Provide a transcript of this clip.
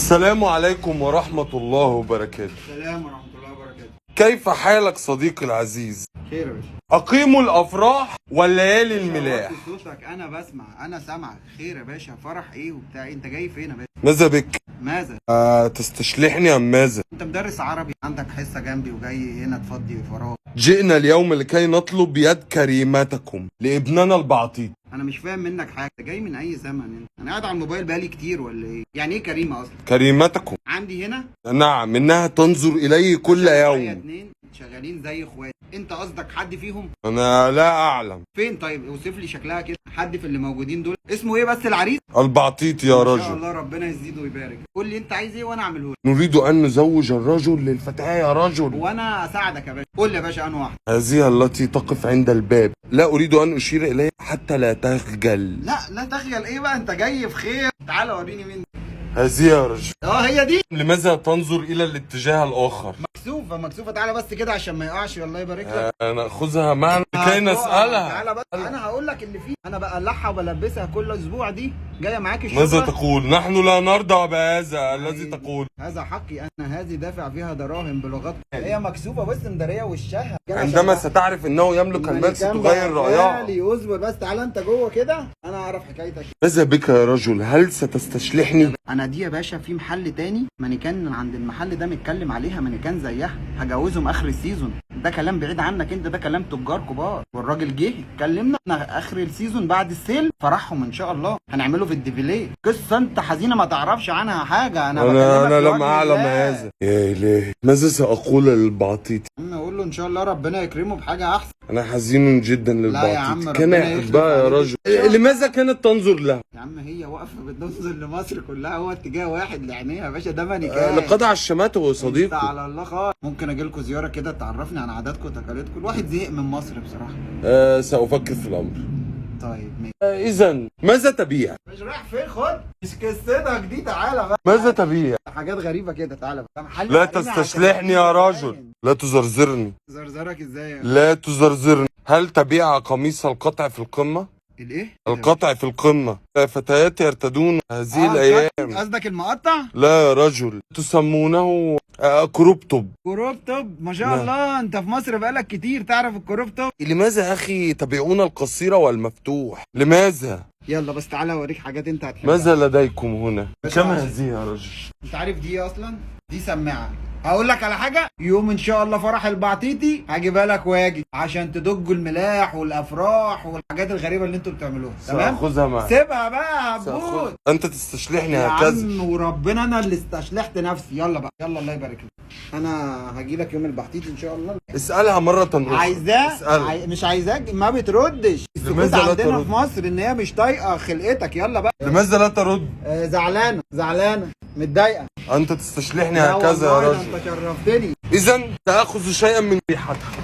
السلام عليكم ورحمة الله وبركاته. السلام ورحمة الله وبركاته. كيف حالك صديقي العزيز؟ خير يا باشا. أقيموا الأفراح والليالي الملاح. وطي صوتك، أنا بسمع، أنا سامعك. خير يا باشا، فرح إيه وبتاع إيه؟ أنت جاي فين يا باشا؟ ماذا بك؟ ماذا؟ تستشلحني أم ماذا؟ أنت مدرس عربي، عندك حصة جنبي وجاي هنا تفضي فراغ. جئنا اليوم لكي نطلب يد كريمتكم لابننا البعطيط. أنا مش فاهم منك حاجة، أنت جاي من أي زمن أنت؟ أنا قاعد على الموبايل بقالي كتير ولا إيه؟ يعني إيه كريمة أصلا؟ كريمتكم عندي هنا؟ نعم، إنها تنظر إلي كل معايا يوم. اتنين شغالين زي إخواتي، أنت قصدك حد فيهم؟ أنا لا أعلم. فين طيب؟ اوصف لي شكلها كده، حد في اللي موجودين دول اسمه إيه بس العريس؟ البعطيط يا ما شاء رجل. الله، ربنا يزيده ويبارك. قول لي أنت عايز إيه وأنا أعمله لك. نريد أن نزوج الرجل للفتاة يا رجل. وانا اساعدك يا باشا. قول لي يا باشا انهي واحده. هذه التي تقف عند الباب، لا أريد أن أشير إليها حتى لا تخجل. لا تخجل ايه بقى، انت جاي في خير. تعالى وريني مين. هذه يا رجل. هي دي. لماذا تنظر إلى الاتجاه الآخر؟ مكسوفه. تعالى بس كده عشان ما يقعش، الله يبارك لك. نأخذها معنا لكي نسألها. تعالى بس، انا هقول لك اللي فيه. انا بقلعها وبلبسها كل اسبوع، دي جايه معاك الشغل. ماذا تقول؟ نحن لا نرضى بهذا الذي تقول. هذا حقي انا، هذه دافع فيها دراهم بلغات. هي مكسوفه بس مداريه وشها. عندما ستعرف انه يملك المال ستغير رأيها. اصبر بس، تعالى انت جوه كده، انا اعرف حكايتك. ماذا بك يا رجل؟ هل ستستشلحني؟ انا دي يا باشا في محل تاني مانيكان عند المحل ده متكلم عليها مانيكان زيها، هجوزهم اخر السيزون. ده كلام بعيد عنك انت، ده كلام تجار كبار. والراجل جه كلمنا اخر السيزون بعد السيل، فرحهم ان شاء الله هنعمله في الديفيليه. قصه انت حزينه ما تعرفش عنها حاجه. انا لم اعلم هذا. يا الهي، ماذا ساقول للبعطيط؟ اقول له ان شاء الله ربنا يكرمه بحاجه احسن. انا حزين جدا لا يا عم، للبعطيط، كان يحبها يا رجل. لماذا كانت تنظر له؟ يا عم هي واقفه بتنظر لمصر كلها، هو اتجاه واحد لعينيها يا باشا، ده مانيكان. لقد عشمته صديقي. على الله خالص. ممكن اجي لكم زياره كده تعرفني عن عاداتكم وتقاليدكم، الواحد زهق من مصر بصراحه. سأفكر في الامر. طيب ماشي. اذا ماذا تبيع؟ مش رايح فين، خد مش قصتك دي، تعالى بقى. ماذا تبيع؟ حاجات غريبه كده، تعالى بقى. لا تستشلحني يا رجل، لا تزرزرني. زرزرك ازاي؟ لا تزرزرني. هل تبيع قميص القطع في القمة؟ الايه؟ القطع في القمة. فتيات يرتدون هذه الأيام. قصدك المقطع؟ لا يا رجل، تسمونه كروب توب. كروب توب، ما شاء الله. انت في مصر بقالك كتير تعرف الكروب توب. لماذا يا أخي تبيعون القصير والمفتوح؟ لماذا؟ يلا بس تعالى اوريك حاجات انت هتحبها. ماذا لديكم هنا؟ كم هذه يا رجل؟ انت عارف دي اصلا؟ دي سماعه. هقول لك على حاجه، يوم ان شاء الله فرح البعطيطي هجيبها لك واجي عشان تدجوا الملاح والافراح والحاجات الغريبه اللي انتوا بتعملوها. تمام؟ سأخذها معي. سيبها بقى هتبوظ. انت تستشلحني يا هكذا عم وربنا انا اللي استشلحت نفسي. يلا بقى، يلا الله يبارك لك. انا هجي لك يوم البعطيطي ان شاء الله. اسألها مرة أخرى. عايزاه؟ مش عايزاك، ما بتردش. لماذا لا عندنا ترد؟ في مصر ان هي مش طايقه خلقتك. يلا بقى. لماذا لا ترد؟ زعلانه متضايقه. أنت تستشلحني هكذا يا رجل. انت شرفتني. إذا تأخذ شيئا من ريحتها.